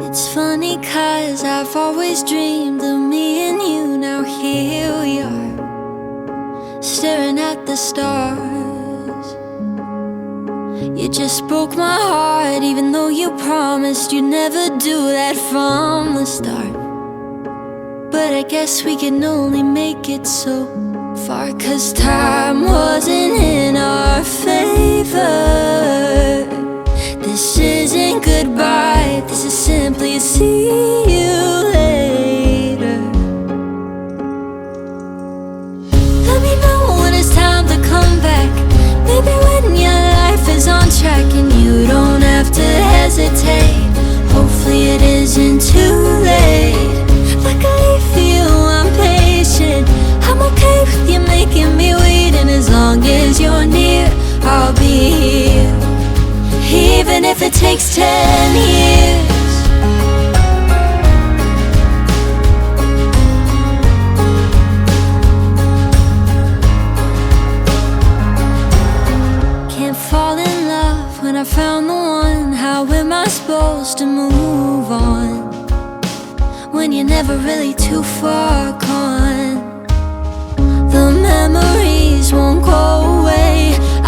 It's funny 'cause I've always dreamed of me and you. Now here we are, staring at the stars. You just broke my heart, even though you promised you'd never do that from the start. But I guess we can only make it so far, 'cause time wasn't in our favor. This isn't goodbye, this is simply a see you later. Let me know when it's time to come back. Maybe when your life is on track and you don't have to hesitate. Hopefully it isn't too late. Like I leave for you, I'm patient. I'm okay with you making me wait, and as long as you're near, I'll be here, even if it takes 10 years. Can't fall in love when I found the one. How am I supposed to move on when you're never really too far gone? The memories won't go away.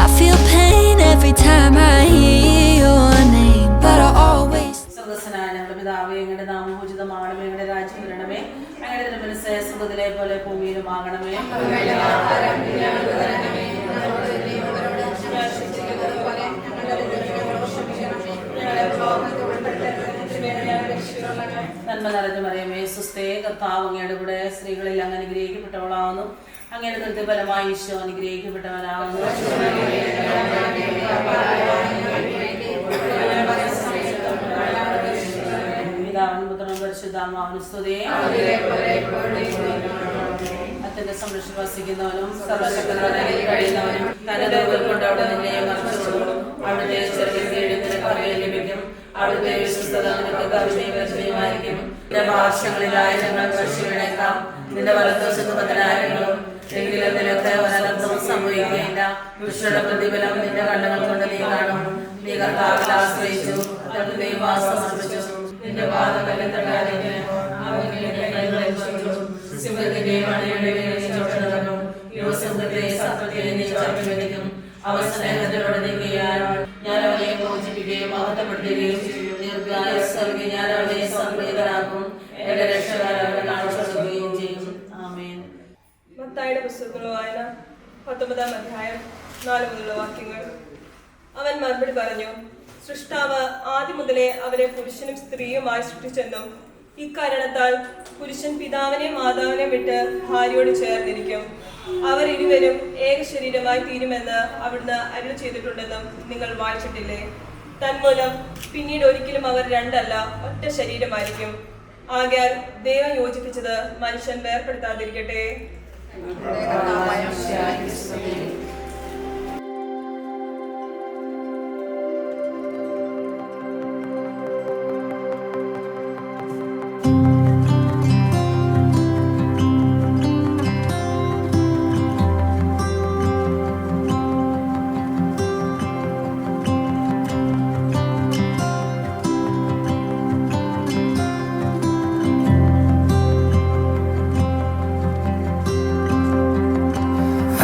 I feel pain every time I hear your name, but I always. സ്വർഗ്ഗസ്ഥനായ ഞങ്ങളുടെ പിതാവേ, അങ്ങയുടെ നാമം പൂജിതമാകണമേ, അങ്ങയുടെ രാജ്യം വരണമേ, അങ്ങയുടെ തിരുമനസ്സ് സ്വർഗ്ഗത്തിലെ പോലെ ഭൂമിയിലും ആകണമേ. നന്മ നിറഞ്ഞ മറിയമേ, സ്വസ്തി, കർത്താവ് അങ്ങയുടെ കൂടെ സ്ത്രീകളിൽ അങ്ങ് അനുഗ്രഹിക്കപ്പെട്ടവളാവുന്നു. അങ്ങയുടെ ദുരിതഫലമായി ഈശോ അനുഗ്രഹിക്കപ്പെട്ടവനാകുന്നു. പിതാവിനും പുത്രനും പരിശുദ്ധാത്മാവിനും സ്തുതി. അത്യന്റെ സംരക്ഷണം വസിക്കുന്നവനും സർവശക്തനായി കഴിയുന്നവനും കനതകൾ കൊണ്ട് അവിടെ നിന്നെ മറിച്ചു. അവിടുത്തെ ചെറുകിൽ നിനക്ക് ലഭിക്കും. അവിടുത്തെ വിശ്വസ്തത നിനക്ക് കരുണയുമായിരിക്കും. നിന്റെ ഭാഷകളിലായി ഞങ്ങൾ വർഷികളേക്കാം. നിന്റെ വലത്തുവശത്ത് 10,000 എങ്കിലും നിനക്ക് ഒരനർത്ഥവും സംഭവിക്കുകയില്ല. ദുഷ്ടരുടെ പ്രതിഫലം നിന്റെ കണ്ണുകൾ കൊണ്ട് നീ കാണും. നീ കർത്താവിൽ ആശ്രയിച്ചു, ദൈവവാസം സമർപ്പിച്ചു. നിന്റെ പാദങ്ങളിൽ തട്ടാതിരിക്കും. സിംഹത്തിന്റെയും അണിയുടെയും ചോട്ടനടക്കും. യുവസിംഹത്തെയും സർപ്പത്തെയും നീ ചവിട്ടിവെടിക്കും. അവർ സ്നേഹത്തിലൂടെ നീങ്ങിയാൽ ഞാൻ അവനെ മോചിപ്പിക്കുകയും മഹത്വപ്പെടുത്തുകയും ചെയ്യും. ദീർഘായുസ്സ് നൽകി ഞാൻ അവനെ സംപ്രീതനാക്കും. എന്റെ രക്ഷകരെ കാണിച്ചുകൊടുക്കുകയും ചെയ്യും. ആമേൻ. മത്തായിയുടെ പുസ്തകത്തിലുള്ള വായന 19-ാം അധ്യായം 4 മുതലുള്ള വാക്യങ്ങൾ. അവൻ മറുപടി പറഞ്ഞു, സൃഷ്ടാവ് ആദ്യം മുതലേ അവരെ പുരുഷനും സ്ത്രീയുമായി സൃഷ്ടിച്ചെന്നും ഇക്കാരണത്താൽ പുരുഷൻ പിതാവിനെയും മാതാവിനെയും വിട്ട് ഭാര്യയോട് ചേർന്നിരിക്കും, അവർ ഇരുവരും ഏക ശരീരമായി തീരുമെന്ന് അവിടുന്ന് അരുളി ചെയ്തിട്ടുണ്ടെന്നും നിങ്ങൾ വായിച്ചിട്ടില്ലേ? തന്മൂലം പിന്നീട് ഒരിക്കലും അവർ രണ്ടല്ല, ഒറ്റ ശരീരമായിരിക്കും. ആകയാൽ ദൈവം യോജിപ്പിച്ചത് മനുഷ്യൻ വേർപെടുത്താതിരിക്കട്ടെ.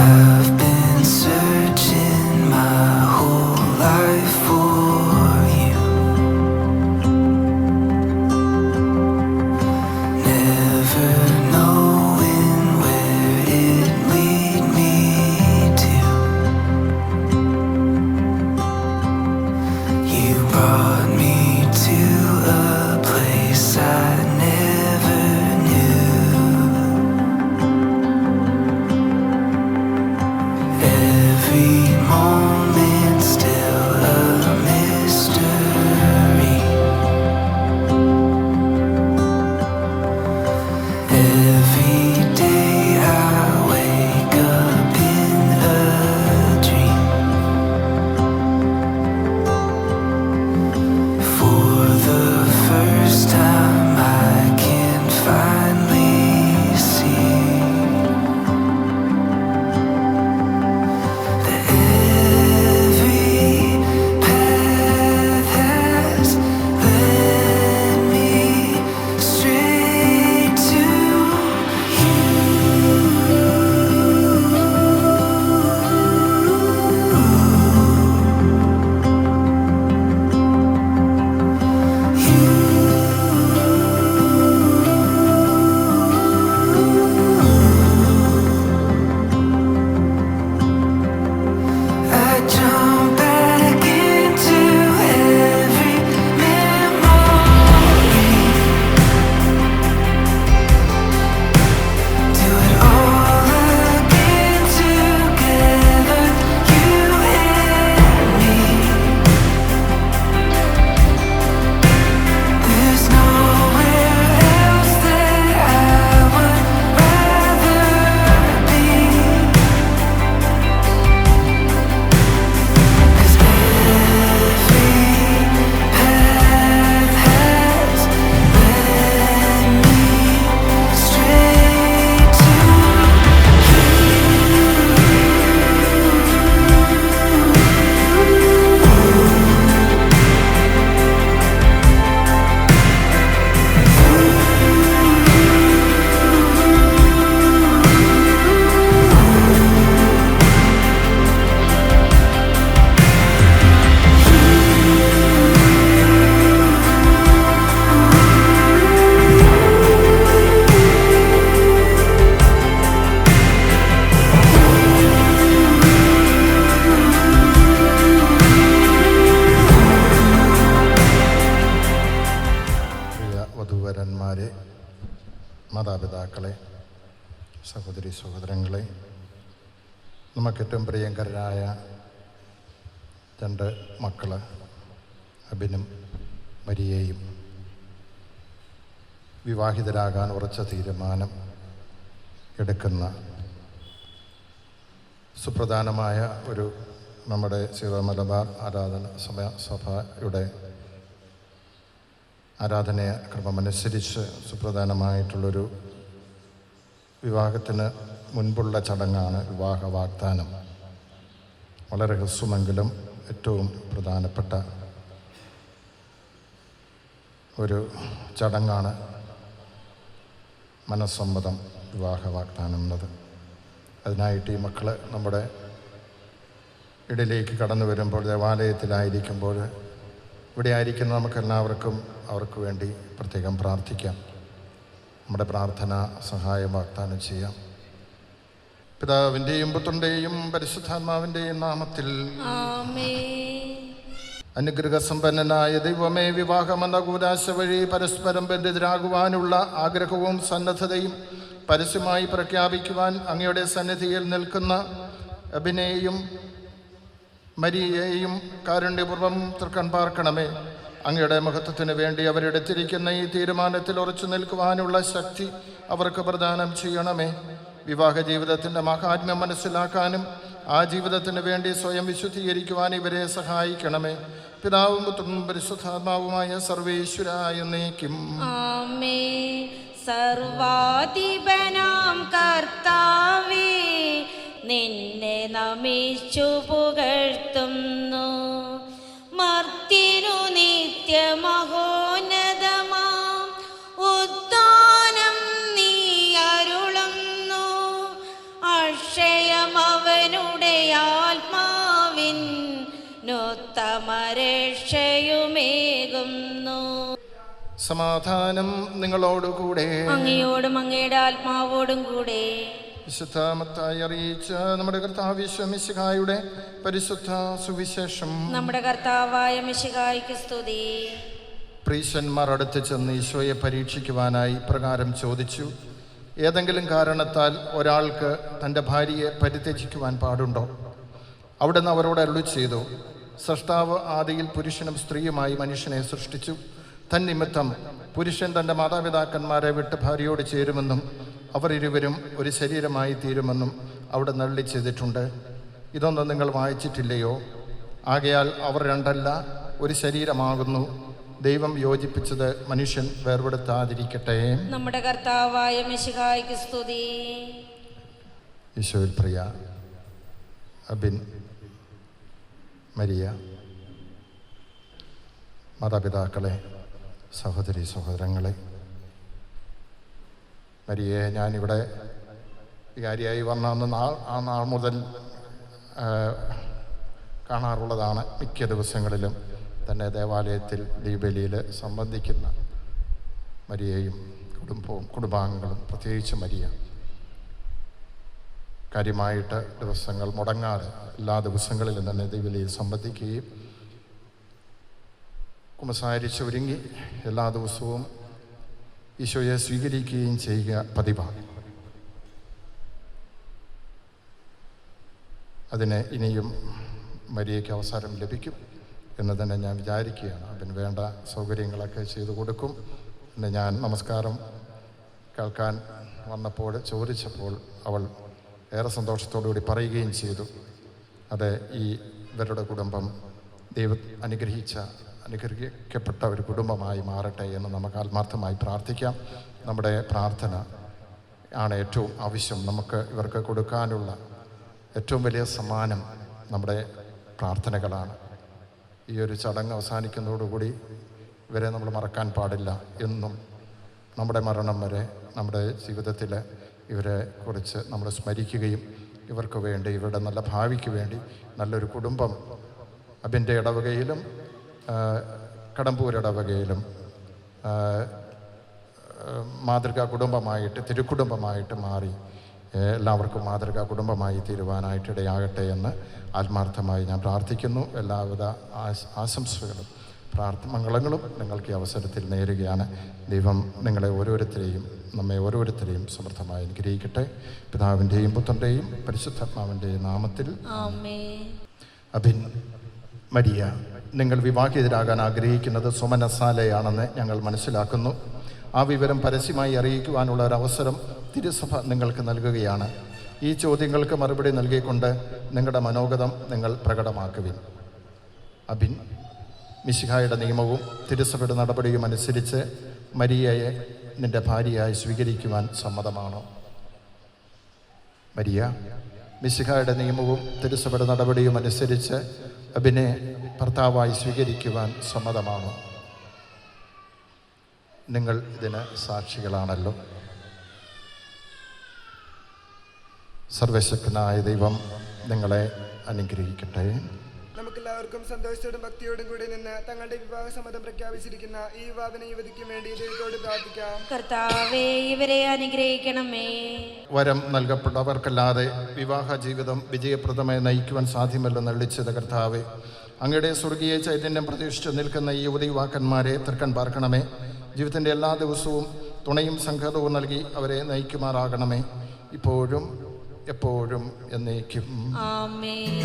I've been വധൂവരന്മാരെ, മാതാപിതാക്കളെ, സഹോദരി സഹോദരങ്ങളെ, നമുക്കേറ്റവും പ്രിയങ്കരായ 2 മക്കൾ അബിനും മരിയയും വിവാഹിതരാകാൻ ഉറച്ച തീരുമാനം എടുക്കുന്ന സുപ്രധാനമായ ഒരു നമ്മുടെ സീറോ മലബാർ ആരാധന സഭയുടെ ആരാധനയ ക്രമമനുസരിച്ച് സുപ്രധാനമായിട്ടുള്ളൊരു വിവാഹത്തിന് മുൻപുള്ള ചടങ്ങാണ് വിവാഹ വാഗ്ദാനം. വളരെ ഹ്രസ്വമെങ്കിലും ഏറ്റവും പ്രധാനപ്പെട്ട ഒരു ചടങ്ങാണ് മനസ്സമ്മതം വിവാഹ വാഗ്ദാനം എന്നത്. അതിനായിട്ട് ഈ മക്കൾ നമ്മുടെ ഇടയിലേക്ക് കടന്നു വരുമ്പോൾ, ദേവാലയത്തിലായിരിക്കുമ്പോൾ, ഇവിടെ ആയിരിക്കുന്ന നമുക്കെല്ലാവർക്കും അവർക്ക് വേണ്ടി പ്രത്യേകം പ്രാർത്ഥിക്കാം. നമ്മുടെ പ്രാർത്ഥന സഹായം വാഗ്ദാനം ചെയ്യാം. പിതാവിൻ്റെയും പുത്രൻ്റെയും പരിശുദ്ധാത്മാവിൻ്റെയും നാമത്തിൽ അനുഗ്രഹസമ്പന്നനായ ദൈവമേ, വിവാഹമെന്ന കൂദാശ വഴി പരസ്പരം ബന്ധിതരാകുവാനുള്ള ആഗ്രഹവും സന്നദ്ധതയും പരസ്യമായി പ്രഖ്യാപിക്കുവാൻ അങ്ങയുടെ സന്നിധിയിൽ നിൽക്കുന്ന അബിനെയും മരിയയെയും കാരുണ്യപൂർവ്വം തൃക്കൺ പാർക്കണമേ. അങ്ങയുടെ മഹത്വത്തിന് വേണ്ടി അവരെടുത്തിരിക്കുന്ന ഈ തീരുമാനത്തിൽ ഉറച്ചു നിൽക്കുവാനുള്ള ശക്തി അവർക്ക് പ്രദാനം ചെയ്യണമേ. വിവാഹ ജീവിതത്തിൻ്റെ മഹാത്മ്യം മനസ്സിലാക്കാനും ആ ജീവിതത്തിന് വേണ്ടി സ്വയം വിശുദ്ധീകരിക്കുവാൻ ഇവരെ സഹായിക്കണമേ. പിതാവും പുത്രനും പരിശുദ്ധാത്മാവുമായ സർവേശ്വരായ എന്നേക്കും ആമേൻ. സർവാധിപനാം കർത്താവേ, നിന്നെ നമിച്ചു പുകഴ്ത്തുന്നു. മർത്യനു നിത്യമഹോന്നതമാം ഉദ്ധാനം നീ അരുളുന്നു. അക്ഷയം അവനുടെ ആത്മാവിൻ ഉത്തമരക്ഷയുമേകുന്നു. സമാധാനം നിങ്ങളോടുകൂടെ. അങ്ങയോടും അങ്ങയുടെ ആത്മാവോടും കൂടെ. വിശുദ്ധമത്തായി അറിയിച്ച നമ്മുടെ കർത്താവ് മിശിഹായുടെ പരിശുദ്ധ സുവിശേഷം. നമ്മുടെ കർത്താവായ മിശിഹായ്ക്ക് സ്തുതി. പ്രീശന്മാർ അടുത്ത് ചെന്ന് ഈശോയെ പരീക്ഷിക്കുവാനായി പ്രകാരം ചോദിച്ചു, ഏതെങ്കിലും കാരണത്താൽ ഒരാൾക്ക് തൻ്റെ ഭാര്യയെ പരിത്യജിക്കുവാൻ പാടുണ്ടോ? അവിടുന്ന് അവരോട് അരുളി ചെയ്തു, സൃഷ്ടാവ് ആദിയിൽ പുരുഷനും സ്ത്രീയുമായി മനുഷ്യനെ സൃഷ്ടിച്ചു. തന്നിമിത്തം പുരുഷൻ തൻ്റെ മാതാപിതാക്കന്മാരെ വിട്ട് ഭാര്യയോട് ചേരുമെന്നും അവർ ഇരുവരും ഒരു ശരീരമായി തീരുമെന്നും അവിടെ നള്ളി ചെയ്തിട്ടുണ്ട്. ഇതൊന്നും നിങ്ങൾ വായിച്ചിട്ടില്ലയോ? ആകയാൽ അവർ രണ്ടല്ല, ഒരു ശരീരമാകുന്നു. ദൈവം യോജിപ്പിച്ചത് മനുഷ്യൻ വേർപെടുത്താതിരിക്കട്ടെ. നമ്മുടെ കർത്താവായ മിശിഹായ്ക്ക് സ്തുതി. ഈശോയിൽ പ്രിയ അബിൻ, മരിയ, മാതാപിതാക്കളെ, സഹോദരി സഹോദരങ്ങളെ, മരിയെ ഞാനിവിടെ വികാരിയായി വന്ന ആ നാൾ മുതൽ കാണാറുള്ളതാണ്. മിക്ക ദിവസങ്ങളിലും തന്നെ ദേവാലയത്തിൽ ദീപലിയിൽ സംബന്ധിക്കുന്ന മരിയയും കുടുംബാംഗങ്ങളും, പ്രത്യേകിച്ച് മരിയ, കാര്യമായിട്ട് ദിവസങ്ങൾ മുടങ്ങാതെ എല്ലാ ദിവസങ്ങളിലും തന്നെ ദീപലിയിൽ സംബന്ധിക്കുകയും കുമ്പസാരിച്ചൊരുങ്ങി എല്ലാ ദിവസവും ഈശോയെ സ്വീകരിക്കുകയും ചെയ്യുക പതിവാണ്. അതിന് ഇനിയും മരിയയ്ക്ക് അവസരം ലഭിക്കും എന്ന് തന്നെ ഞാൻ വിചാരിക്കുകയാണ്. അതിന് വേണ്ട സൗകര്യങ്ങളൊക്കെ ചെയ്തു കൊടുക്കും എന്ന് ഞാൻ നമസ്കാരം കേൾക്കാൻ വന്നപ്പോൾ ചോദിച്ചപ്പോൾ അവൾ ഏറെ സന്തോഷത്തോടുകൂടി പറയുകയും ചെയ്തു. അത് ഇവരുടെ കുടുംബം ദൈവം അനുഗ്രഹിക്കപ്പെട്ട ഒരു കുടുംബമായി മാറട്ടെ എന്ന് നമുക്ക് ആത്മാർത്ഥമായി പ്രാർത്ഥിക്കാം. നമ്മുടെ പ്രാർത്ഥന ആണ് ഏറ്റവും ആവശ്യം. നമുക്ക് ഇവർക്ക് കൊടുക്കാനുള്ള ഏറ്റവും വലിയ സമ്മാനം നമ്മുടെ പ്രാർത്ഥനകളാണ്. ഈ ഒരു ചടങ്ങ് അവസാനിക്കുന്നതോടുകൂടി ഇവരെ നമ്മൾ മറക്കാൻ പാടില്ല. എന്നും നമ്മുടെ മരണം വരെ നമ്മുടെ ജീവിതത്തിൽ ഇവരെ കുറിച്ച് നമ്മൾ സ്മരിക്കുകയും ഇവർക്ക് വേണ്ടി, ഇവരുടെ നല്ല ഭാവിക്ക് വേണ്ടി നല്ലൊരു കുടുംബം അബിൻ്റെ ഇടവകയിലും കടമ്പൂർ ഇടവകയിലും മാതൃകാ കുടുംബമായിട്ട്, തിരുക്കുടുംബമായിട്ട് മാറി എല്ലാവർക്കും മാതൃകാ കുടുംബമായി തീരുവാനായിട്ട് ഇടയാകട്ടെ എന്ന് ആത്മാർത്ഥമായി ഞാൻ പ്രാർത്ഥിക്കുന്നു. എല്ലാവിധ ആശംസകളും മംഗളങ്ങളും നിങ്ങൾക്ക് ഈ അവസരത്തിൽ നേരുകയാണ്. ദൈവം നിങ്ങളെ ഓരോരുത്തരെയും നമ്മെ ഓരോരുത്തരെയും സമൃദ്ധമായി അനുഗ്രഹിക്കട്ടെ. പിതാവിൻ്റെയും പുത്രൻ്റെയും പരിശുദ്ധാത്മാവിൻ്റെയും നാമത്തിൽ ആമേൻ. അഭിൻ, മരിയ, നിങ്ങൾ വിവാഹിതരാകാൻ ആഗ്രഹിക്കുന്നത് സുമനസാലയാണെന്ന് ഞങ്ങൾ മനസ്സിലാക്കുന്നു. ആ വിവരം പരസ്യമായി അറിയിക്കുവാനുള്ള ഒരു അവസരം തിരുസഭ നിങ്ങൾക്ക് നൽകുകയാണ്. ഈ ചോദ്യങ്ങൾക്ക് മറുപടി നൽകിക്കൊണ്ട് നിങ്ങളുടെ മനോഗതം നിങ്ങൾ പ്രകടമാക്കുവിൻ. അഭിൻ, മിശിഹായുടെ നിയമവും തിരുസഭയുടെ നടപടിയും അനുസരിച്ച് മരിയയെ നിന്റെ ഭാര്യയായി സ്വീകരിക്കുവാൻ സമ്മതമാണോ? മരിയ, മിശിഹായുടെ നിയമവും തിരുസഭയുടെ നടപടിയും അനുസരിച്ച് അഭിനെ ഭർത്താവായി സ്വീകരിക്കുവാൻ സമ്മതമാണോ? നിങ്ങൾ ഇതിന് സാക്ഷികളാണല്ലോ. സർവശക്തനായ ദൈവം നിങ്ങളെ അനുഗ്രഹിക്കട്ടെ. നമുക്കെല്ലാവർക്കും സന്തോഷത്തോടും ഭക്തിയോടും കൂടി നിന്ന് തങ്ങളുടെ വിവാഹ സമ്മതം പ്രഖ്യാപിച്ചിരിക്കുന്ന ഈ യുവാവിനെ യുവതിക്കും വേണ്ടി ദൈവത്തോട് പ്രാർത്ഥിക്കാം. കർത്താവേ, ഇവരെ അനുഗ്രഹിക്കണമേ. വരം നൽകപ്പെട്ടവർക്കല്ലാതെ വിവാഹ ജീവിതം വിജയപ്രദമായി നയിക്കുവാൻ സാധ്യമല്ലെന്ന് അരുളിച്ചത് കർത്താവേ, അങ്ങയുടെ സ്വർഗീയ ചൈതന്യം പ്രതീക്ഷിച്ച് നിൽക്കുന്ന ഈ യുവതി യുവാക്കന്മാരെ തൃക്കൺ പാർക്കണമേ. ജീവിതത്തിൻ്റെ എല്ലാ ദിവസവും തുണയും സംഘാതവും നൽകി അവരെ നയിക്കുമാറാകണമേ, ഇപ്പോഴും എപ്പോഴും എന്നേക്കും. ആമേൻ.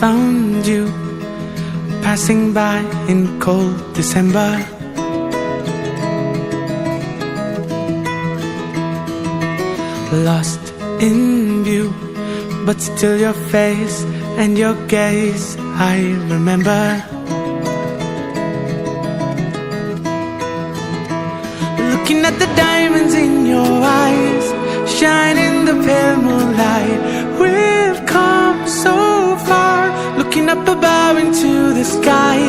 Found you passing by in cold December. Lost in view, but still your face and your gaze I remember. Looking at the diamonds in your eyes, shine in the pale moonlight. We've come so far, looking up above into the sky.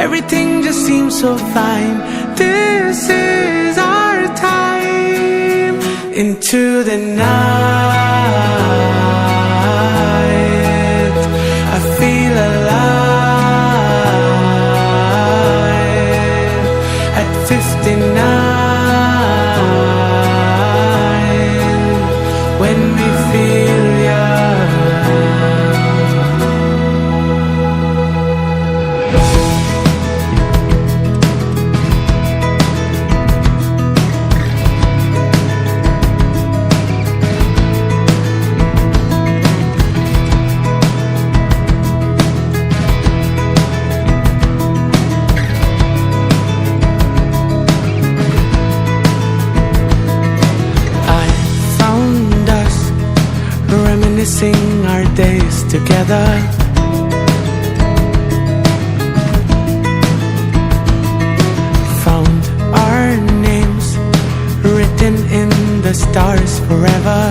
Everything just seems so fine. This is our time. Into the night, I feel alive. At 59, when we feel young. Reminiscing our days together. Found our names written in the stars forever.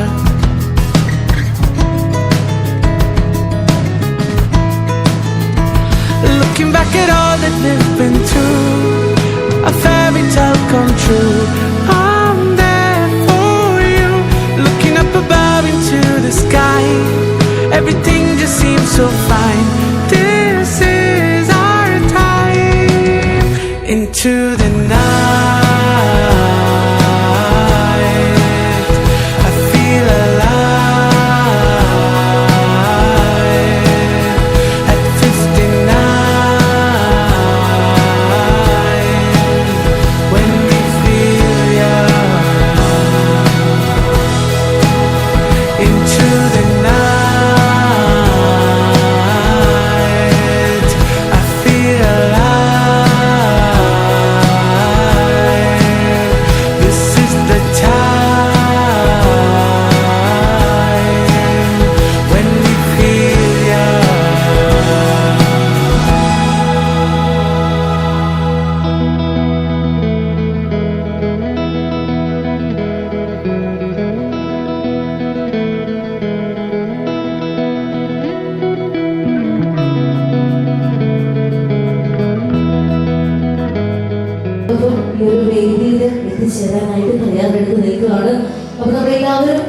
Looking back at all that we've been through, a fairy tale come true. I'm there for you, looking up above into the sky. Everything just seems so fine. This is our time. Into the night, I feel alive. At 59, when we feel young. Into the night, I feel alive.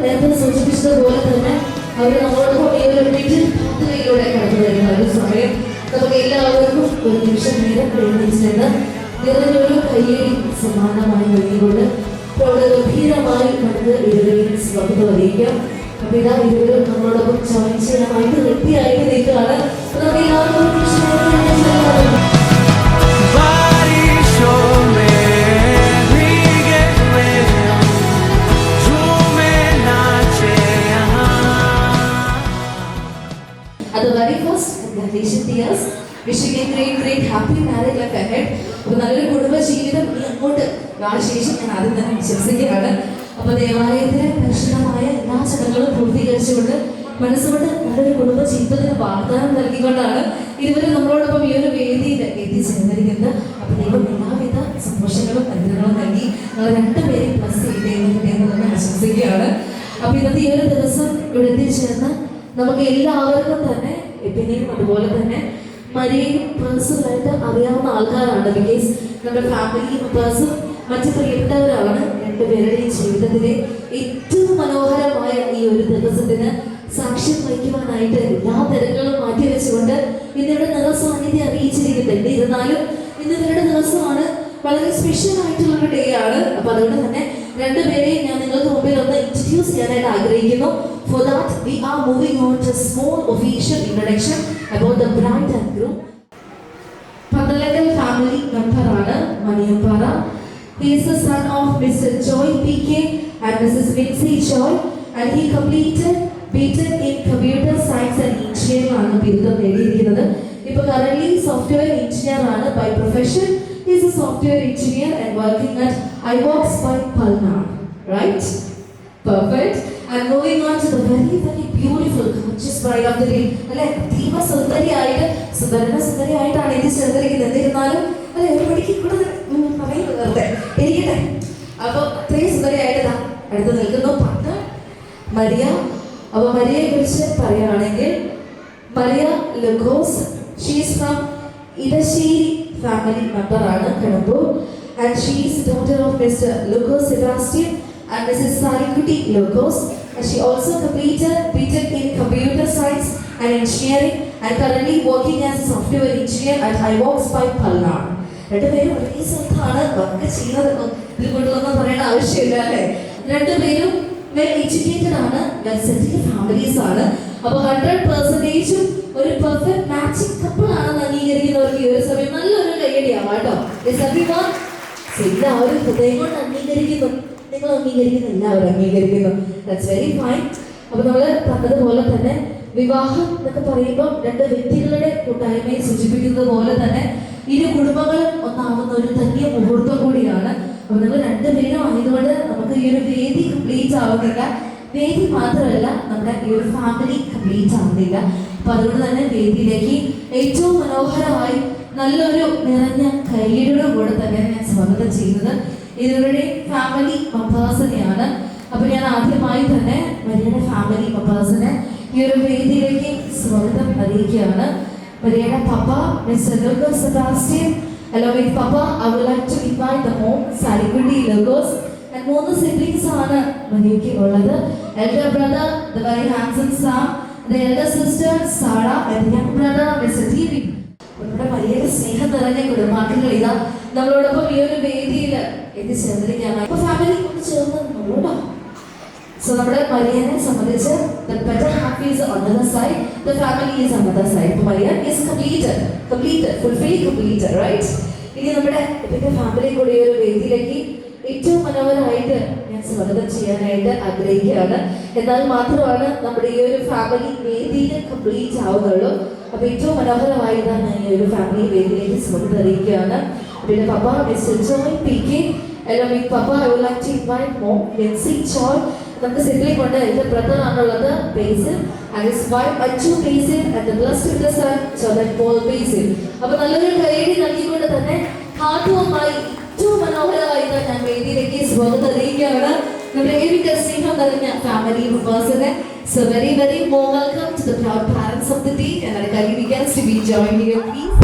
നേരത്തെ സൂചിപ്പിച്ചതുപോലെ തന്നെ അവർ നമ്മളോടൊപ്പം ഈ ഒരു യാത്രയിലൂടെ കടന്നു വരുന്ന ഒരു സമയം നമുക്ക് എല്ലാവർക്കും ഒരു നിമിഷം നേരം എഴുന്നേറ്റ് നിറഞ്ഞൊരു കയ്യടി സമാനമായി നൽകിക്കൊണ്ട് വളരെ ഗംഭീരമായി നമുക്ക് ഇരുവരെയും സ്വാഗതം അറിയിക്കാം. അപ്പൊ ഇതാ ഇരുവരും നമ്മളോടൊപ്പം ജോയിൻ ചെയ്യാനായിട്ട് റെഡിയായിട്ട് നിൽക്കുകയാണ്. നമുക്ക് എല്ലാവർക്കും the very first congratulations dears, wishing a great happy marriage life ahead. അപ്പോൾ നല്ലൊരു കുടുംബ ജീവിതം ഇനി അങ്ങോട്ട് ശേഷം ഞാൻ ആദ്യം തന്നെ വിശ്വസിക്കുകയാണ്. അപ്പോൾ ദേവാലയത്തിലെ കർശനമായ എല്ലാ ചടങ്ങുകളും പൂർത്തീകരിച്ചുകൊണ്ട് മനസ്സുകൊണ്ട് നല്ലൊരു കുടുംബ ജീവിതത്തിന് വാഗ്ദാനം നൽകിക്കൊണ്ടാണ് ഇരുവരും നമ്മളോടൊപ്പം ഈ ഒരു വേദിയിൽ എത്തിച്ചേർന്നിരിക്കുന്നത്. അപ്പോൾ ദൈവം എല്ലാവിധ സന്തോഷങ്ങളും അനുഗ്രഹങ്ങളും നൽകി നിങ്ങൾ രണ്ടുപേരെയും പ്ലസ് ചെയ്തേന്ന് തന്നെ ആശംസിക്കുകയാണ്. അപ്പോൾ ഇന്നത്തെ ഈ ഒരു ദിവസം ഇവിടെ എത്തിച്ചേർന്ന് നമുക്ക് എല്ലാവർക്കും തന്നെ പിന്നെയും അതുപോലെ തന്നെ മരിയയും പേഴ്സണലായിട്ട് അറിയാവുന്ന ആൾക്കാരാണ്. ബിക്കോസ് നമ്മുടെ ഫാമിലി മെമ്പേഴ്സും മറ്റു പ്രിയപ്പെട്ടവരാണ്. രണ്ടുപേരുടെയും ജീവിതത്തിലെ ഏറ്റവും മനോഹരമായ ഈ ഒരു ദിവസത്തിന് സാക്ഷ്യം വഹിക്കുവാനായിട്ട് എല്ലാ തിരക്കുകളും മാറ്റിവെച്ചുകൊണ്ട് ഇന്നിവിടെ നല്ല സാന്നിധ്യം അറിയിച്ചിരിക്കുന്നുണ്ട്. ഇരുന്നാലും ഇന്ന് ഇവരുടെ ദിവസമാണ്, വളരെ സ്പെഷ്യൽ ആയിട്ടുള്ള ഒരു ഡേ ആണ്. അപ്പൊ അതുകൊണ്ട് തന്നെ രണ്ടുപേരെയും ഞാൻ നിങ്ങൾക്ക് മുമ്പിൽ ഒന്ന് ഇൻട്രൊഡ്യൂസ് ചെയ്യാനായിട്ട് ആഗ്രഹിക്കുന്നു. For that, we are moving on to a small official introduction about the bride and groom. Pandalakal family member ആണ് Maniyampara. He is the son of Mr. Joy PK and Mrs. Vincy Joy, and he completed BTech in Computer Science and Engineering ആണ് ബിരുദം നേടിയിരിക്കുന്നത്. ഇപ്പോൾ currently software engineer ആണ് by profession. He is a software engineer and working at iVox by Palnar. Right? Perfect. And moving on to the very beautiful gorgeous bride of the day. അല്ലെ ദീപ സുന്ദരിയായിട്ടാണ് എത്തിച്ചേർന്നിരിക്കുന്നത്. എന്നിരുന്നാലും അല്ലെ ഒരുപടിക്ക് കൂടുതൽ പറയുന്നത് ഇരിക്കട്ടെ. അപ്പൊ അത്രയും സുന്ദരിയായിട്ട് അടുത്ത് നിൽക്കുന്നു പത്ത് മരിയ. അപ്പൊ മരിയയെ കുറിച്ച് പറയുകയാണെങ്കിൽ Maria Lagos, she is from Edassery family member ആണ്, Kadambur. And she is daughter of Mr. Lucas Sebastian and Mrs. Sarikuti Logos, and she also completed BTech in Computer Science and Engineering and currently working as a software engineer at iVox by Palnar. രണ്ടുപേരും ഒരേ സ്ഥലത്താണ് work ചെയ്യുന്നതെന്നും ഇതിൽ കൊണ്ടുവന്ന് പറയേണ്ട ആവശ്യമില്ല അല്ലേ. രണ്ടുപേരും വെൽ എഡ്യൂക്കേറ്റഡ് ആണ്, വെൽ സെറ്റിൽഡ് ഫാമിലീസ് ആണ്. അപ്പോൾ 100% ഒരു പെർഫെക്റ്റ് മാച്ചിങ് കപ്പിൾ ആണെന്ന് അംഗീകരിക്കുന്നവർക്ക് ഈ ഒരു സമയം നല്ലൊരു കൈയടിയാവാം കേട്ടോ. എല്ലാവരും ഹൃദയം കൊണ്ട് അംഗീകരിക്കുന്നു, നിങ്ങൾ അംഗീകരിക്കുന്നു, എല്ലാവരും അംഗീകരിക്കുന്നു. That's very fine. അപ്പൊ നമ്മൾ പറഞ്ഞതുപോലെ തന്നെ വിവാഹം എന്നൊക്കെ പറയുമ്പോൾ രണ്ട് വ്യക്തികളുടെ കൂട്ടായ്മയെ സൂചിപ്പിക്കുന്നത് പോലെ തന്നെ ഇരു കുടുംബങ്ങളും ഒന്നാവുന്ന ഒരു ധന്യ മുഹൂർത്തം കൂടിയാണ്. അപ്പൊ നിങ്ങൾ രണ്ടുപേരും ആയതുകൊണ്ട് നമുക്ക് ഈ ഒരു വേദി കംപ്ലീറ്റ് ആവുന്നില്ല. വേദി മാത്രമല്ല, നമ്മുടെ ഈ ഒരു ഫാമിലി കംപ്ലീറ്റ് ആവുന്നില്ല. അപ്പൊ അതുകൊണ്ട് തന്നെ വേദിയിലേക്ക് ഏറ്റവും മനോഹരമായി നല്ലൊരു നിറഞ്ഞ കൈയുടെ കൂടെ തന്നെ ഞാൻ സ്വാഗതം ചെയ്യുന്നത് ഇവരുടെ ഫാമിലി മെമ്പേഴ്സിനെയാണ്. അപ്പൊ ഞാൻ ആദ്യമായി തന്നെ മരിയയുടെ ഫാമിലി മെമ്പേഴ്സിനെ ഈ ഒരു വേദിയിലേക്ക് സ്വാഗതം അറിയിക്കുകയാണ്. മരിയയുടെ പപ്പ mister Lucas Sebastian, along with Papa, I would like to invite the mom, Sarikuti Logos, and 3 siblings ആണ് മരിയയ്ക്ക് ഉള്ളത്. Elder brother, the very handsome Sam, the elder sister Sarah, and young brother Mr. TV. നമ്മുടെ മരിയയുടെ സ്നേഹം നിറഞ്ഞ കുടുംബാംഗങ്ങൾ ഇതാ നമ്മളോടൊപ്പം ഈ ഒരു വേദിയിൽ എത്തിച്ചേർന്നിരിക്കുകയാണ്. അപ്പൊ ഫാമിലി കൊണ്ട് ചേർന്ന് നമ്മളോടോ. So നമ്മുടെ മരിയനെ സംബന്ധിച്ച് the better half is on the other side, the family is on the other side. So Maria is completed, fully completed, right? ഇനി നമ്മുടെ ഇപ്പോഴത്തെ ഫാമിലി കൂടി ഈ ഒരു വേദിയിലേക്ക് ഏറ്റവും മനോഹരമായിട്ട് ഞാൻ സ്വാഗതം ചെയ്യാനായിട്ട് ആഗ്രഹിക്കുകയാണ്. എന്നാൽ മാത്രമാണ് നമ്മുടെ ഈ ഒരു ഫാമിലി വേദിയിൽ കംപ്ലീറ്റ് ആവുന്നുള്ളൂ. അപ്പൊ ഏറ്റവും മനോഹരമായിട്ടാണ് ഞാൻ ഈ ഒരു ഫാമിലി വേദിയിലേക്ക് സ്വാഗതം അറിയിക്കുകയാണ്. പിന്നെ പപ്പ mister Joy PK, along with Papa, I would like to invite Mom Vincy Joy. നമുക്ക് സിബ്ലിംഗ് കൊണ്ട് എൻ്റെ ബ്രദർ ആണുള്ളത് ബേസിൽ, and his wife Achu Basil, and the blessed son Jordan Paul Basil. അപ്പൊ നല്ലൊരു കൈയടി നൽകിക്കൊണ്ട് തന്നെ ഹാർദവുമായി ഏറ്റവും മനോഹരമായിട്ട് ഞാൻ വേദിയിലേക്ക് സ്വാഗതം അറിയിക്കുകയാണ് നമ്മുടെ ഏവിക സ്നേഹം നിറഞ്ഞ family മെമ്പേഴ്സിനെ. So very warm welcome to the proud parents of the day, and I kindly begins to be joined here, please.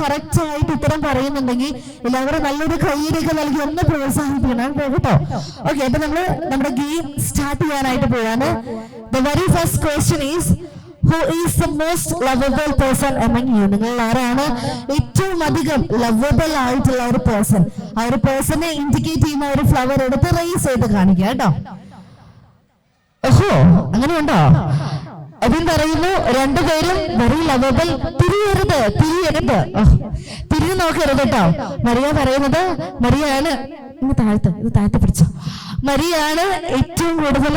Correct ആയിട്ട് ഉത്തരം പറയുന്നുണ്ടെങ്കിൽ എല്ലാവരും നല്ലൊരു കയ്യിലേക്ക് നൽകി ഒന്ന് പ്രോത്സാഹിപ്പിക്കണം കേട്ടോ. ഓക്കെ, അപ്പൊ നമ്മള് നമ്മുടെ ഗെയിം സ്റ്റാർട്ട് ചെയ്യാനായിട്ട് പോവാണ്. The very first question is, who is the most lovable person among you? നിങ്ങൾ ആരാണ് ഏറ്റവും അധികം ലവബിൾ ആയിട്ടുള്ള ഒരു പേഴ്സൺ? ആ ഒരു പേഴ്സണെ ഇൻഡിക്കേറ്റ് ചെയ്യുന്ന ഒരു ഫ്ലവർ എടുത്ത് റൈസ് ചെയ്ത് കാണിക്കുക കേട്ടോ. ഓഹോ, അങ്ങനെയുണ്ടോ? അതിൻ പറയുന്നു രണ്ടുപേരും വെരി ലവബിൾ. തിരിയരുത്, തിരിഞ്ഞു നോക്കരുത് കേട്ടോ. മരിയ പറയുന്നത്, മരിയാണ് ഇത് താഴത്തെ പിടിച്ചോ, മരിയാണ് ഏറ്റവും കൂടുതൽ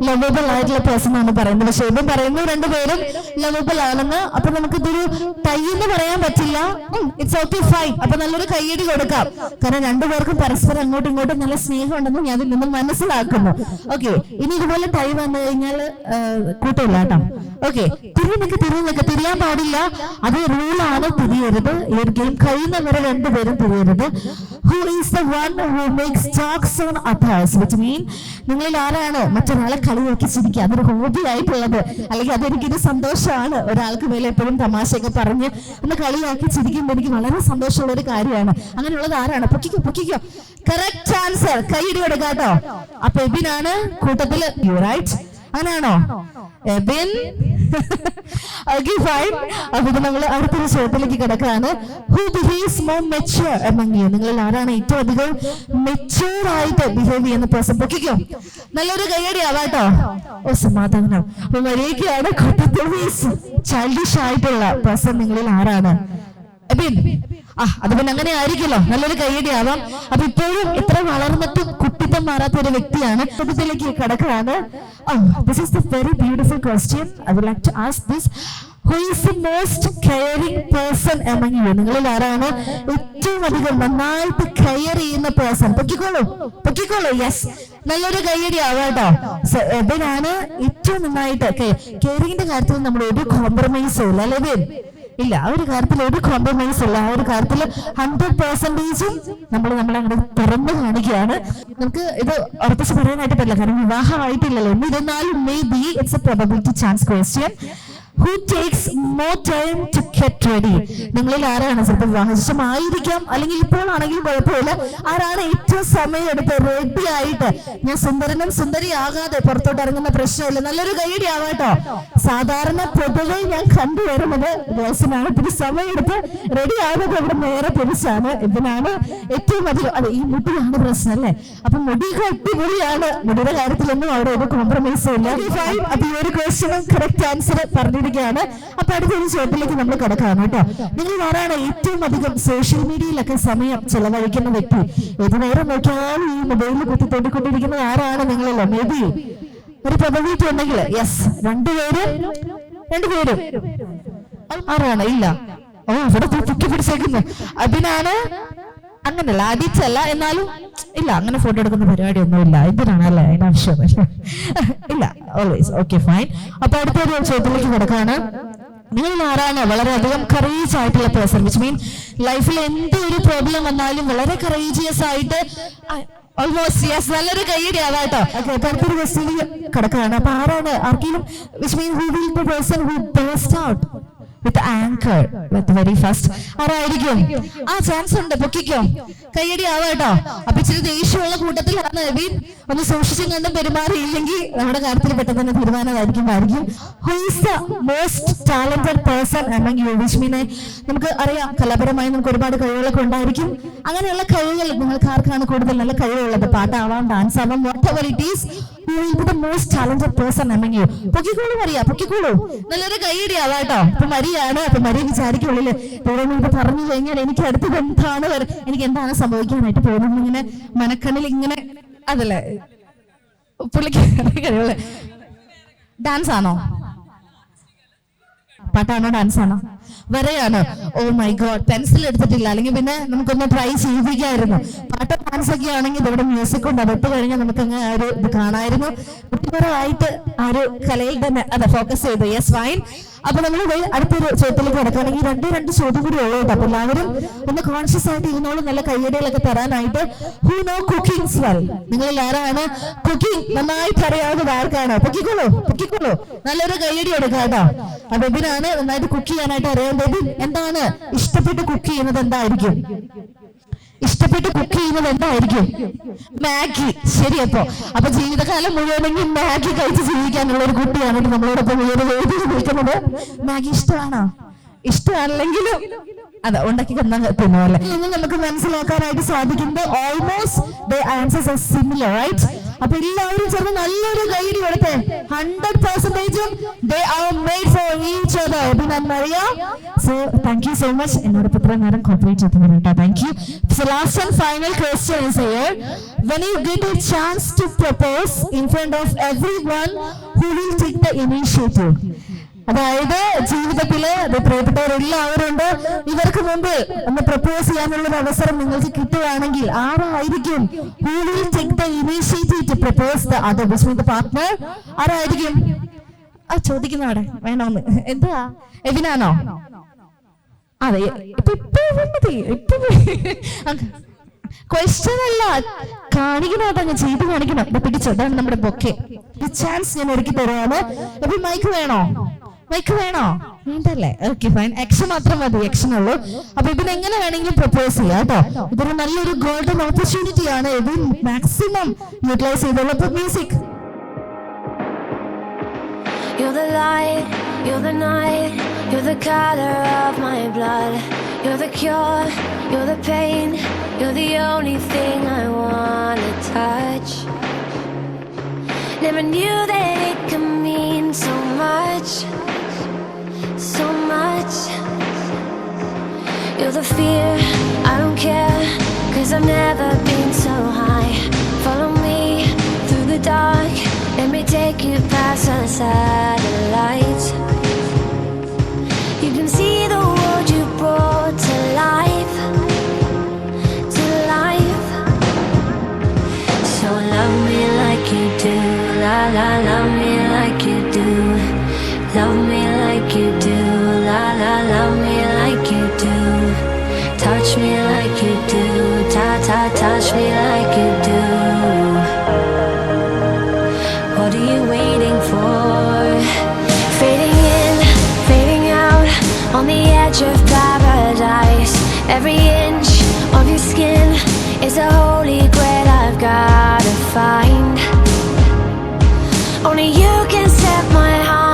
ലവബിൾ ആയിട്ടുള്ള പേഴ്സൺ ആണ് പറയുന്നത്. പക്ഷെ ഇതും പറയുന്നു രണ്ടുപേരും ലവബിൾ ആണെന്ന്. അപ്പൊ നമുക്ക് ഇതൊരു ടൈ എന്ന് പറയാൻ പറ്റില്ല. It's okay, fine. അപ്പൊ നല്ലൊരു കയ്യടി കൊടുക്കാം. കാരണം രണ്ടുപേർക്കും പരസ്പരം അങ്ങോട്ടും ഇങ്ങോട്ടും നല്ല സ്നേഹം ഉണ്ടെന്ന് ഞാൻ അതിൽ നിന്നും മനസ്സിലാക്കുന്നു. ഓക്കെ, ഇനി ഇതുപോലെ ടൈ വന്നു കഴിഞ്ഞാൽ കൂട്ടില്ല കേട്ടോ. ഓക്കെ, തിരിയാൻ പാടില്ല, അത് റൂളാണ്. തിരിയരുത്. ഈ ഒരു ഗെയിം കഴിയുന്നവരെ രണ്ടുപേരും തിരിയരുത്. Who is the one who makes jokes on others? Which mean നിങ്ങളിൽ ആരാണ് മറ്റൊരാളെ കളിയാക്കി ചിരിക്കുക? അതൊരു ഹോബി ആയിട്ടുള്ളത്, അല്ലെങ്കിൽ അതെനിക്കൊരു സന്തോഷമാണ്. ഒരാൾക്ക് മേലെ എപ്പോഴും തമാശയൊക്കെ പറഞ്ഞ് ഒന്ന് കളിയാക്കി ചിരിക്കുമ്പോൾ എനിക്ക് വളരെ സന്തോഷമുള്ള ഒരു കാര്യമാണ്. അങ്ങനെയുള്ളത് ആരാണ്? പൊക്കിക്കോ. Correct answer. കൈയ്യടി കൊടുക്കാട്ടോ. അപ്പൊ എബിനാണ് കൂട്ടത്തില്. You right. അങ്ങനെയാണോ എബിൻ? Okay, fine. അപ്പൊ ഇത് നമ്മൾ അടുത്തൊരു ചോദ്യത്തിലേക്ക് കിടക്കുകയാണ്. Who behaves more mature among U? നിങ്ങളിൽ ആരാണ് ഏറ്റവും അധികം മെച്യൂർ ആയിട്ട് ബിഹേവ് ചെയ്യുന്ന പേഴ്സൺ? പൊക്കിക്കോ. നല്ലൊരു കൈയടി ആവാട്ടോ. ഓ, സമാധാനം. അപ്പൊ മര്യാദയ്ക്കാണ് കൂട്ടത്തിൽ ചൈൽഡിഷ് ആയിട്ടുള്ള പേഴ്സൺ നിങ്ങളിൽ ആരാണ്? എബിൻ. അത് പിന്നെ അങ്ങനെ ആയിരിക്കുമല്ലോ. നല്ലൊരു കൈയടി ആവാം. അപ്പൊ ഇപ്പോഴും ഇത്ര വളർന്നിട്ടും കുട്ടിത്തം മാറാത്ത ഒരു വ്യക്തിയാണ്. കുട്ടത്തിലേക്ക് കിടക്കുകയാണ്. This is the very beautiful question. I would like to ask this. Who is the most caring person among you? നിങ്ങളിൽ ആരാണ് ഏറ്റവും അധികം നന്നായിട്ട് കെയർ ചെയ്യുന്ന പേഴ്സൺ? പൊക്കിക്കോളൂ. യെസ്, നല്ലൊരു കൈയടി ആവാട്ടോ. എബിനാണ് ഏറ്റവും നന്നായിട്ട് കെയറിങ്ങിന്റെ കാര്യത്തിൽ നമ്മൾ ഒരു കോംപ്രമൈസും ഇല്ല, അല്ലേ? ഇല്ല, ആ ഒരു കാര്യത്തിൽ ഒരു കോംപ്രമൈസ് ഇല്ല. ആ ഒരു കാര്യത്തിൽ 100% നമ്മളെ അങ്ങനെ തുറന്നു കാണിക്കുകയാണ്. നമുക്ക് ഇത് ഉറപ്പിച്ച് പറയാനായിട്ട് പറ്റില്ല, കാരണം വിവാഹമായിട്ടില്ലല്ലോ. എന്നിരുന്നാലും may be it's A probability chance question. Who takes more time to get ready? നിങ്ങളിൽ ആരാണ്? ചിലപ്പോൾ വിവാഹശേഷമായിരിക്കാം, അല്ലെങ്കിൽ ഇപ്പോഴാണെങ്കിലും കുഴപ്പമില്ല. ആരാണ് ഏറ്റവും സമയം എടുത്ത് റെഡി ആയിട്ട് ഞാൻ സുന്ദരനും സുന്ദരിയാകാതെ പുറത്തോട്ട് ഇറങ്ങുന്ന പ്രശ്നമില്ല? നല്ലൊരു കൈയടി ആവാട്ടോ. സാധാരണ പൊതുവെ ഞാൻ കണ്ടുവരുന്നത് ഗേൾസിനാണ് ഇത്തിരി സമയം എടുത്ത് റെഡി ആകുന്നത്. ഇവിടെ നേരെ തിരിച്ചാണ്. ഇതിനാണ് ഏറ്റവും അധികം. അതെ, ഈ മുടിയാണ് പ്രശ്നം അല്ലേ? അപ്പൊ മുടിയൊക്കെ അടിപൊളിയാണ്. മുടിയുടെ കാര്യത്തിലൊന്നും അവിടെ ഒരു കോംപ്രമൈസും ഇല്ല. അപ്പൊ ഈ ഒരു ക്വസ്റ്റ്യനും കറക്റ്റ് ആൻസർ പറഞ്ഞിരിക്കുകയാണ്. അപ്പൊ അടുത്തൊരു ചോദ്യത്തിലേക്ക് നമ്മൾ കിടക്കാണ് കേട്ടോ. നിങ്ങൾ ആരാണ് ഏറ്റവും അധികം സോഷ്യൽ മീഡിയയിലൊക്കെ സമയം ചെലവഴിക്കുന്ന വ്യക്തി? ഏത് നേരം നോക്കിയാലും ഈ മൊബൈലിൽ കുത്തി തോണ്ടിക്കൊണ്ടിരിക്കുന്നത് ആരാണ്? നിങ്ങളല്ലോ. മേ ബി ഒരു പ്രോബബിലിറ്റി ഉണ്ടെങ്കിൽ യെസ്. രണ്ടുപേരും ആരാണ്? ഇല്ല. ഇവിടെ പൊക്കി പിടിച്ചേക്കുന്നു. അബിനാണ്. അങ്ങനല്ല, അടിച്ചല്ല, എന്നാലും ഇല്ല, അങ്ങനെ ഫോട്ടോ എടുക്കുന്ന പരിപാടി ഒന്നുമില്ല. ഇതിനാണല്ലേ അതിനാവശ്യമൊന്നുമില്ല. ഇല്ല, ഓൾവേസ്. Okay, fine. അപ്പൊ അടുത്തൊരു ചോദ്യത്തിലേക്ക് കിടക്കാണ്. നിങ്ങൾ ആരാണ് വളരെയധികം കറേജ് ആയിട്ടുള്ള പേഴ്സൺ? വിച്ച് മീൻ ലൈഫിൽ എന്തൊരു പ്രോബ്ലം വന്നാലും വളരെ കറേജിയസ് ആയിട്ട് ഓൾമോസ്റ്റ് യെസ്. നല്ലൊരു കൈയടി ആവാട്ടോ. ഓക്കെ, അപ്പൊ അടുത്തൊരു ക്വസ്റ്റ്യനിൽ കിടക്കുകയാണ്. അപ്പൊ ആരാണ് ആർക്കെങ്കിലും which mean who will the person who burst out with anchor with very first? ആരായിരിക്കും? ചാൻസ് ഉണ്ട്. പൊക്കിക്കോ. കൈയടി ആവാട്ടോ. അപ്പൊ ഇച്ചിരി ദേഷ്യമുള്ള കൂട്ടത്തിലാണ് എബിൻ. ഒന്ന് സൂക്ഷിച്ചും കണ്ടും പെരുമാറിയില്ലെങ്കിൽ നമ്മുടെ കാര്യത്തിൽ പെട്ടെന്ന് തന്നെ തീരുമാനമായിരിക്കും. Who is the most talented person among you? Which mean നമുക്ക് അറിയാം, കലാപരമായി നമുക്ക് ഒരുപാട് കഴിവുകളൊക്കെ ഉണ്ടായിരിക്കും. അങ്ങനെയുള്ള കഴിവുകൾ നിങ്ങൾക്ക് ആർക്കാണ് കൂടുതൽ നല്ല കഴിവുള്ളത്? പാട്ടാവാം, ഡാൻസ് ആവാം, whatever it is. Who will be the most talented person among you? പൊക്കിക്കോളൂ മരിയ, പൊക്കിക്കോളൂ. നല്ലൊരു കൈയടി ആവാട്ടോ. അപ്പൊ മരിയാണ്. അപ്പൊ മരിയ വിചാരിക്കുള്ളില് ഇത് പറഞ്ഞു കഴിഞ്ഞാൽ എനിക്ക് അടുത്തത് എനിക്ക് എന്താണ് സംഭവിക്കാനായിട്ട് പോകുന്നത് ഇങ്ങനെ മനക്കണ്ണിൽ ഇങ്ങനെ. അതല്ലേ പുള്ളിക്ക് കഴിവുള്ള ഡാൻസ് ആണോ? പാട്ടാണോ? ഡാൻസ് ആണോ? വരെയാണ്. ഓ മൈ ഗോഡ്, പെൻസിൽ എടുത്തിട്ടില്ല, അല്ലെങ്കിൽ പിന്നെ നമുക്കൊന്ന് ട്രൈ ചെയ്യിപ്പിക്കായിരുന്നു. പാട്ട് ഡാൻസ് ഒക്കെ ആണെങ്കിൽ ഇവിടെ മ്യൂസിക് ഉണ്ട്. അതൊട്ട് കഴിഞ്ഞാൽ നമുക്ക് അങ്ങനെ ഒരു ഇത് കാണായിരുന്നു. വ്യക്തിപരമായിട്ട് ആ ഒരു കലയിൽ തന്നെ അതെ ഫോക്കസ് ചെയ്തു. Yes fine. അപ്പൊ നമ്മൾ അടുത്തൊരു ചോദ്യത്തിലേക്ക് കിടക്കുകയാണെങ്കിൽ രണ്ട് ചോദ്യം കൂടി ഉള്ളത്. അപ്പൊ എല്ലാവരും ഒന്ന് കോൺഷ്യസ് ആയിട്ട് ഇരുന്നോളും, നല്ല കയ്യടികളൊക്കെ തരാനായിട്ട്. Who no cooking well? നിങ്ങളിൽ ആരാണ് കുക്കിംഗ് നന്നായിട്ട് അറിയാവുന്നത്? ആർക്കാണ്? പൊക്കിക്കോളൂ. നല്ലൊരു കയ്യടി എടുക്കുക കേട്ടോ. അപ്പൊ ഇതിനാണ് നന്നായിട്ട് കുക്ക് ചെയ്യാനായിട്ട് അറിയാവുന്നത്. എന്താണ് ഇഷ്ടപ്പെട്ട് കുക്ക് ചെയ്യുന്നത്? എന്തായിരിക്കും മാഗി. ശരി. അപ്പൊ ജീവിതകാലം മുഴുവനെങ്കിൽ മാഗി കഴിച്ച് ജീവിക്കാനുള്ള ഒരു കുട്ടിയാണ് നമ്മളോടൊപ്പം നിൽക്കുന്നത്. മാഗി ഇഷ്ടമാണെങ്കിലും അതെ ഉണ്ടാക്കി തിന്നുമല്ലേ. ഇന്ന് നമുക്ക് മനസ്സിലാക്കാനായിട്ട് സാധിക്കുന്നത് almost answers are similar, right? അപ്പൊ എല്ലാവരും ചേർന്ന് നല്ലൊരു കൈയ്യടി കൊടുത്തേ. 100% they are made for each other. Maria, so thank you so much. എന്നോടൊപ്പം ഇത്ര നേരം കോപ്പറേറ്റ് ചെയ്തതിന് thank you. So last and final question is here. When you get a chance to propose in front of everyone, who will take the initiative? അതായത് ജീവിതത്തില് പ്രിയപ്പെട്ടവരെല്ലാവരും ഉണ്ട്. ഇവർക്ക് മുമ്പ് ഒന്ന് പ്രപ്പോസ് ചെയ്യാനുള്ള ഒരു അവസരം നിങ്ങൾക്ക് കിട്ടുകയാണെങ്കിൽ ആരായിരിക്കും? Who will take the initiative to propose the other between the partner? ആരായിരിക്കും? ചോദിക്കുന്ന അവിടെ വേണോന്ന്. എന്താ എബിനാണോ? അതെ ക്വസ്റ്റ്യൻ അല്ല, കാണിക്കണം. അതങ്ങ് ചെയ്ത് കാണിക്കണം. പിടിച്ചോ, അതാണ് നമ്മുടെ ബൊക്കെ. ചാൻസ് ഞാൻ ഒരുക്കി തരുവാണ്. അപ്പൊ മൈക്ക് വേണോ? വേണ്ടല്ലേ? Okay fine. ആക്ഷൻ മാത്രം മതി, ആക്ഷൻ ഉള്ളൂ. അപ്പൊ ഇതിന് എങ്ങനെ വേണമെങ്കിലും പ്രപ്പോസ് ചെയ്യാം കേട്ടോ. ഇതൊരു നല്ലൊരു ഗോൾഡൻ ഓപ്പർച്യൂണിറ്റി ആണ്. ഇത് മാക്സിമം യൂട്ടിലൈസ് ചെയ്തോളൂ. അപ്പൊ music. You're the light, you're the night, you're the color of my blood. You're the cure, you're the pain, you're the only thing I wanna touch. Never knew that it could mean so much. You're the fear, I don't care, 'cause I've never been so high. Follow me through the dark, let me take you past the satellites. You can see the world you brought to life, So love me like you do, la la, love me like you do. Love me like you do, la la, love me like you do. Touch me like you do, touch me like you do. What are you waiting for? Fading in, fading out, on the edge of paradise. Every inch of your skin is a holy grail I've gotta find. Only you can set my heart